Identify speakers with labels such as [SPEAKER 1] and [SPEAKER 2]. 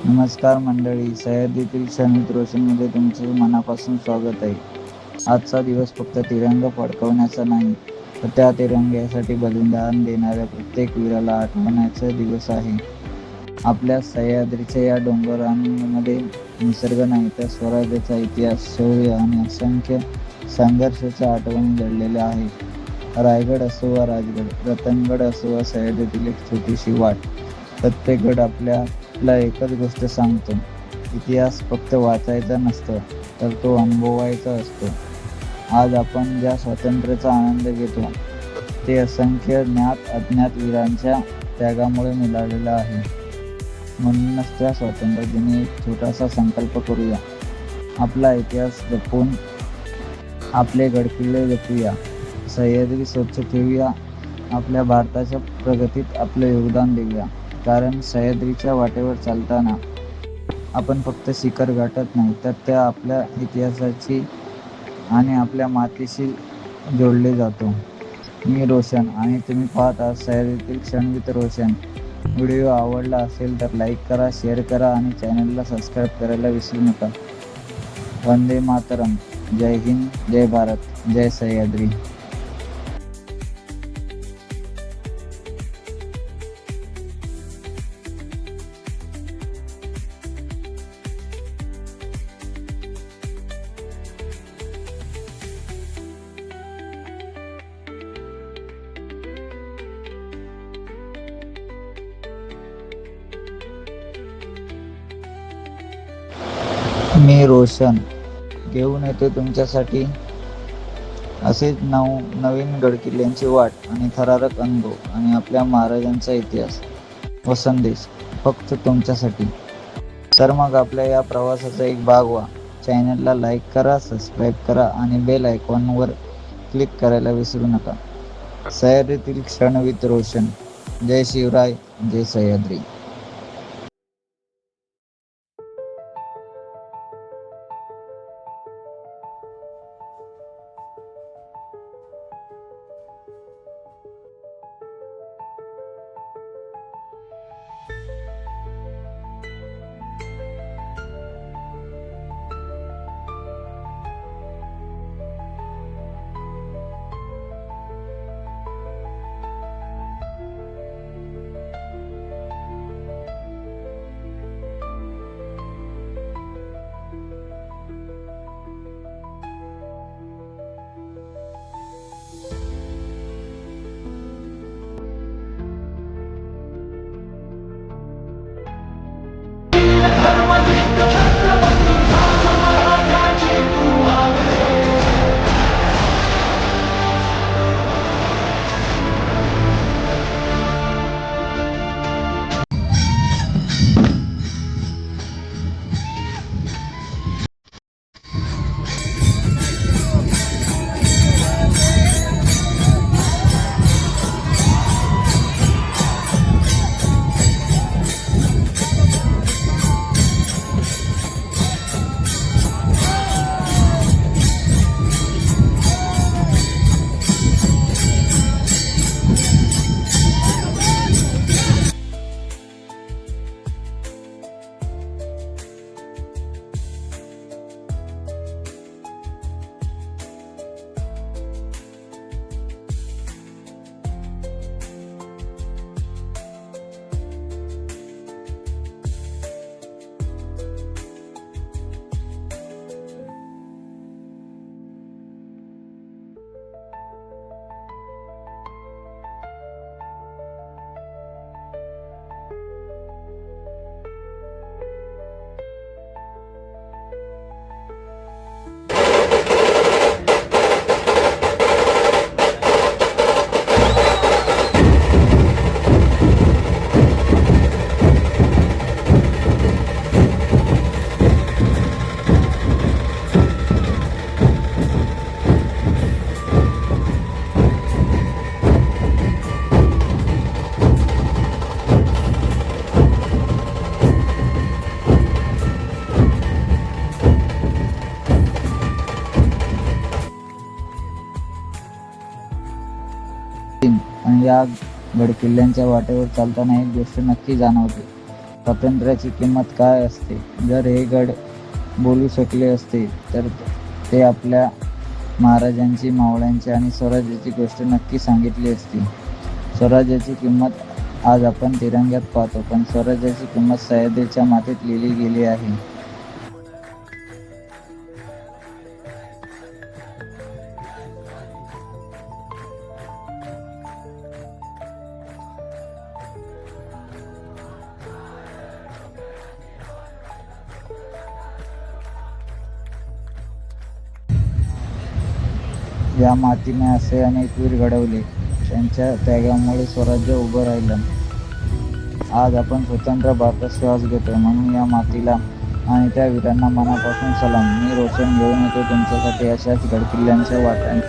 [SPEAKER 1] नमस्कार मंडळी, सह्याद्रीतील क्षणवित रोशनमध्ये तुमचे मनापासून स्वागत आहे. आजचा दिवस फक्त तिरंगा फडकवण्याचा नाही, तर त्या तिरंग्यासाठी बलिदान देणाऱ्या प्रत्येक वीराला आठवण्याचा दिवस आहे. आपल्या सह्याद्रीच्या या डोंगरांमध्ये निसर्ग नाही, तर स्वराज्याचा इतिहास, शौर्य आणि असंख्य संघर्षाच्या आठवणी दडलेल्या आहेत. रायगड असो वा राजगड, रतनगड असो वा सह्याद्रीतील एक छोटीशी वाट, प्रत्येक गड आपल्याला एकच गोष्ट सांगतो. इतिहास फक्त वाचायचा नसतो, तर तो अनुभवायचा असतो. आज आपण ज्या स्वातंत्र्याचा आनंद घेतो, ते असंख्य ज्ञात अज्ञात वीरांच्या त्यागामुळे मिळालेलं आहे. म्हणूनच त्या स्वातंत्र्यादिनी एक छोटासा संकल्प करूया. आपला इतिहास जपून आपले गडकिल्ले जपूया, सह्याद्री स्वच्छ ठेवूया, आपल्या भारताच्या प्रगतीत आपले योगदान देऊया. कारण सह्याद्रीच्या वाटेवर चालताना आपण फक्त शिखर गाठत नाही, तर त्या आपल्या इतिहासाची आणि आपल्या मातीशी जोडले जातो. मी रोशन आणि तुम्ही पाहत आहात सह्याद्रीतील क्षण विथ रोशन. व्हिडिओ आवडला असेल तर लाईक करा, शेअर करा आणि चॅनलला सबस्क्राईब करायला विसरू नका. वंदे मातरम. जय हिंद, जय भारत, जय सह्याद्री. मी रोशन घेऊन येतो तुमच्यासाठी असेच नवीन गडकिल्ल्यांची वाट आणि थरारक अनुभव आणि आपल्या महाराजांचा इतिहास व संदेश फक्त तुमच्यासाठी. तर मग आपल्या या प्रवासाचा एक भाग व्हा. चॅनलला लाईक करा, सबस्क्राईब करा आणि बेल आयकॉनवर क्लिक करायला विसरू नका. सह्याद्रीतील क्षण विथ रोशन. जय शिवराय, जय सह्याद्री. आणि या गडकिल्ल्यांच्या वाटेवर चालताना एक गोष्ट नक्की जाणवते. स्वातंत्र्याची किंमत काय असते. जर हे गड बोलू शकले असते तर ते आपल्या महाराजांची, मावळ्यांची आणि स्वराज्याची गोष्ट नक्की सांगितली असती. स्वराज्याची किंमत आज आपण तिरंग्यात पाहतो, पण स्वराज्याची किंमत सह्याद्रीच्या मातीत लिहिली गेली आहे. या मातीने असे अनेक वीर घडवले. त्यांच्या त्यागामुळे स्वराज्य उभं राहिलं. आज आपण स्वतंत्र भारतात श्वास घेतोय. म्हणून या मातीला आणि त्या वीरांना मनापासून सलाम. मी रोशन घेऊन येतो तुमच्यासाठी अशाच गडकिल्ल्यांच्या वाटा.